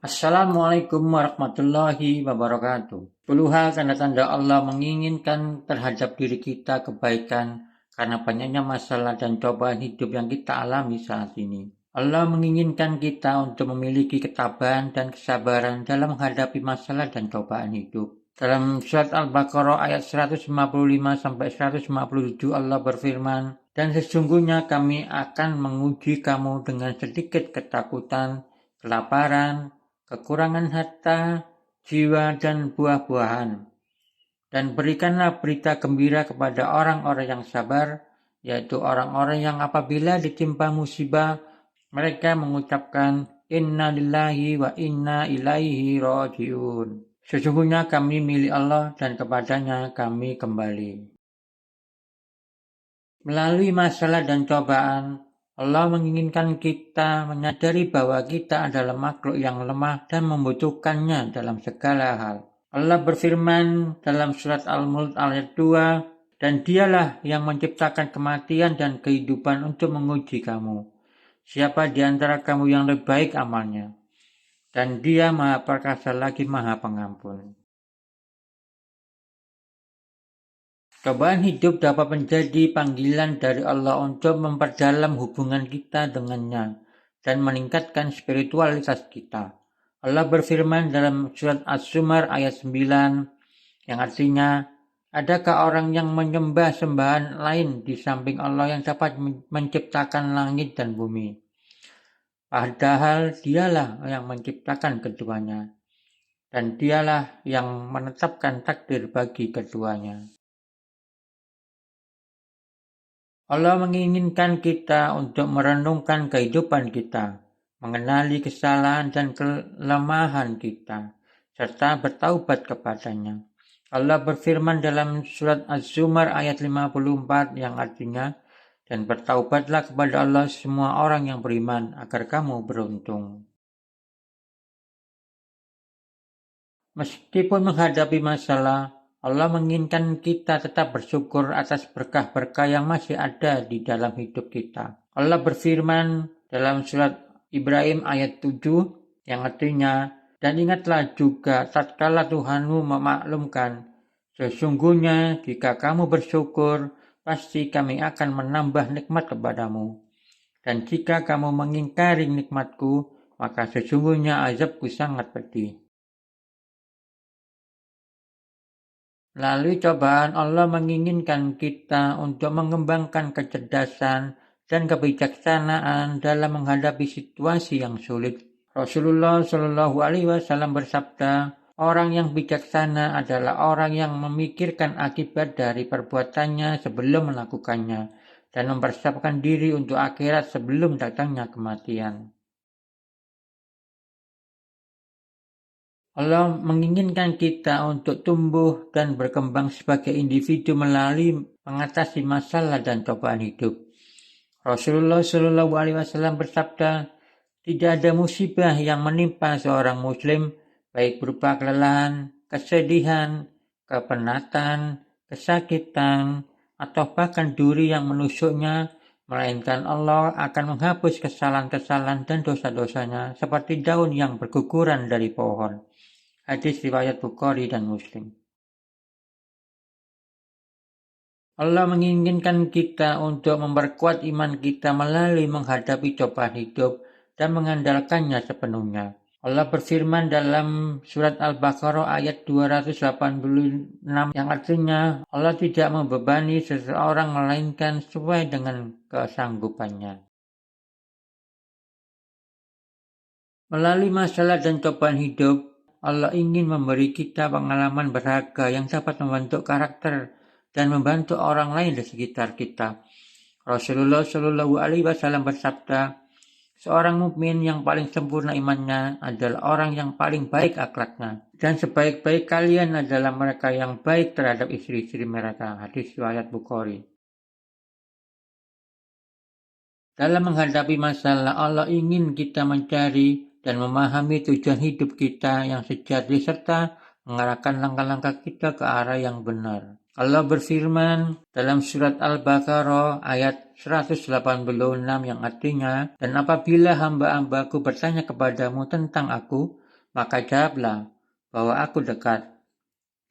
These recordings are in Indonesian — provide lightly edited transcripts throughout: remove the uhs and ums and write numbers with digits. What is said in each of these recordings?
Assalamualaikum warahmatullahi wabarakatuh. 10 hal tanda-tanda Allah menginginkan terhadap diri kita kebaikan karena banyaknya masalah dan cobaan hidup yang kita alami saat ini. Allah menginginkan kita untuk memiliki ketabahan dan kesabaran dalam menghadapi masalah dan cobaan hidup. Dalam surat Al-Baqarah ayat 155-157 Allah berfirman, "Dan sesungguhnya kami akan menguji kamu dengan sedikit ketakutan, kelaparan, kekurangan harta, jiwa, dan buah-buahan. Dan berikanlah berita gembira kepada orang-orang yang sabar, yaitu orang-orang yang apabila ditimpa musibah, mereka mengucapkan, Inna lillahi wa inna ilaihi rajiun. Sesungguhnya kami milik Allah dan kepadanya kami kembali." Melalui masalah dan cobaan, Allah menginginkan kita menyadari bahwa kita adalah makhluk yang lemah dan membutuhkannya dalam segala hal. Allah berfirman dalam surat Al-Mulk ayat 2, "Dan dialah yang menciptakan kematian dan kehidupan untuk menguji kamu. Siapa di antara kamu yang lebih baik amalnya? Dan dia maha perkasa lagi maha pengampun." Cobaan hidup dapat menjadi panggilan dari Allah untuk memperdalam hubungan kita dengannya dan meningkatkan spiritualitas kita. Allah berfirman dalam surat Az-Zumar ayat 9 yang artinya, "Adakah orang yang menyembah sembahan lain di samping Allah yang dapat menciptakan langit dan bumi? Padahal dialah yang menciptakan keduanya, dan dialah yang menetapkan takdir bagi keduanya." Allah menginginkan kita untuk merenungkan kehidupan kita, mengenali kesalahan dan kelemahan kita, serta bertaubat kepadanya. Allah berfirman dalam surat Az-Zumar ayat 54 yang artinya, "Dan bertaubatlah kepada Allah semua orang yang beriman agar kamu beruntung." Meskipun menghadapi masalah, Allah menginginkan kita tetap bersyukur atas berkah-berkah yang masih ada di dalam hidup kita. Allah berfirman dalam surat Ibrahim ayat 7 yang artinya, "Dan ingatlah juga tatkala Tuhanmu memaklumkan, sesungguhnya jika kamu bersyukur, pasti kami akan menambah nikmat kepadamu. Dan jika kamu mengingkari nikmatku, maka sesungguhnya azabku sangat pedih." Melalui cobaan, Allah menginginkan kita untuk mengembangkan kecerdasan dan kebijaksanaan dalam menghadapi situasi yang sulit. Rasulullah Shallallahu Alaihi Wasallam bersabda, "Orang yang bijaksana adalah orang yang memikirkan akibat dari perbuatannya sebelum melakukannya dan mempersiapkan diri untuk akhirat sebelum datangnya kematian." Allah menginginkan kita untuk tumbuh dan berkembang sebagai individu melalui mengatasi masalah dan cobaan hidup. Rasulullah Shallallahu Alaihi Wasallam bersabda, "Tidak ada musibah yang menimpa seorang Muslim, baik berupa kelelahan, kesedihan, kepenatan, kesakitan, atau bahkan duri yang menusuknya, melainkan Allah akan menghapus kesalahan-kesalahan dan dosa-dosanya seperti daun yang berguguran dari pohon." Hadis riwayat Bukhari dan Muslim. Allah menginginkan kita untuk memperkuat iman kita melalui menghadapi cobaan hidup dan mengandalkannya sepenuhnya. Allah berfirman dalam surat Al-Baqarah ayat 286 yang artinya, Allah tidak membebani seseorang melainkan sesuai dengan kesanggupannya. Melalui masalah dan cobaan hidup, Allah ingin memberi kita pengalaman berharga yang dapat membentuk karakter dan membantu orang lain di sekitar kita. Rasulullah Shallallahu Alaihi Wasallam bersabda, "Seorang mukmin yang paling sempurna imannya adalah orang yang paling baik akhlaknya, dan sebaik-baik kalian adalah mereka yang baik terhadap istri-istri mereka." Hadis riwayat Bukhari. Dalam menghadapi masalah, Allah ingin kita mencari dan memahami tujuan hidup kita yang sejati serta mengarahkan langkah-langkah kita ke arah yang benar. Allah berfirman dalam surat Al-Baqarah ayat 186 yang artinya, "Dan apabila hamba-hambaku bertanya kepadamu tentang aku, Maka jawablah bahwa aku dekat.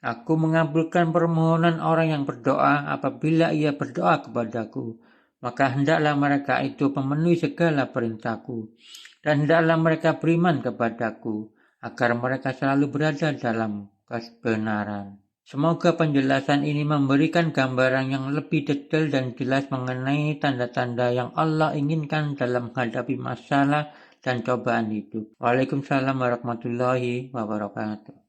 Aku mengabulkan permohonan orang yang berdoa apabila ia berdoa kepadaku. Maka hendaklah mereka itu memenuhi segala perintahku. Dan hendaklah mereka beriman kepadaku, agar mereka selalu berada dalam kebenaran. Semoga penjelasan ini memberikan gambaran yang lebih detail dan jelas mengenai tanda-tanda yang Allah inginkan dalam menghadapi masalah dan cobaan hidup. Waalaikumsalam warahmatullahi wabarakatuh.